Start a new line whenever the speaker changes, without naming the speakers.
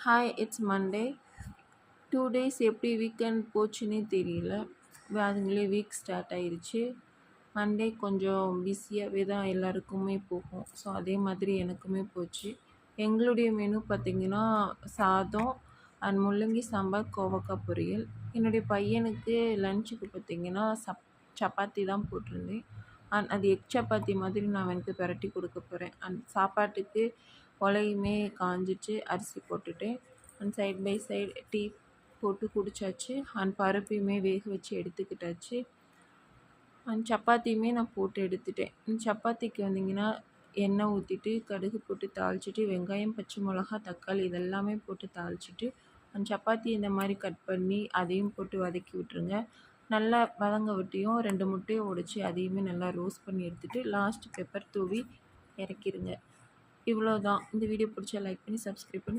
Hi it's Monday 2 days எப்படி weekend போச்சுன்னே தெரியல. அதுங்களே வீக் ஸ்டார்ட் ஆயிருச்சு. மண்டே கொஞ்சம் பிஸியாகவே தான் எல்லாருக்குமே போகும். ஸோ அதே மாதிரி எனக்குமே போச்சு. எங்களுடைய மெனு பார்த்திங்கன்னா சாதம் அண்ட் முள்ளங்கி சாம்பார், கோவக்காய் பொரியல். என்னுடைய பையனுக்கு லஞ்சுக்கு பார்த்திங்கன்னா சப்பாத்தி தான் போட்டிருந்தேன். அண்ட் அது எக் சப்பாத்தி மாதிரி நான் அவனுக்கு பிரட்டி கொடுக்க போகிறேன். அண்ட் சாப்பாட்டுக்கு உலையுமே காஞ்சிச்சு, அரிசி போட்டுட்டேன். And side by side tea போட்டு குடித்தாச்சு. அண்ட் பருப்பையுமே வேக வச்சு எடுத்துக்கிட்டாச்சு. அண்ட் சப்பாத்தியுமே நான் போட்டு எடுத்துட்டேன். சப்பாத்திக்கு வந்திங்கன்னா எண்ணெய் ஊற்றிட்டு கடுகு போட்டு தாளிச்சிட்டு வெங்காயம், பச்சை மிளகா, தக்காளி இதெல்லாமே போட்டு தாளிச்சிட்டு அந்த சப்பாத்தி இந்த மாதிரி கட் பண்ணி அதையும் போட்டு வதக்கி விட்டுருங்க. நல்லா வதங்க விட்டியும் 2 முட்டையை உடைச்சி அதையுமே நல்லா ரோஸ்ட் பண்ணி எடுத்துகிட்டு லாஸ்ட் பெப்பர் தூவி இறக்கிடுங்க. இவ்வளோ தான். இந்த வீடியோ பிடிச்சா லைக் பண்ணி சப்ஸ்கிரைப் பண்ணி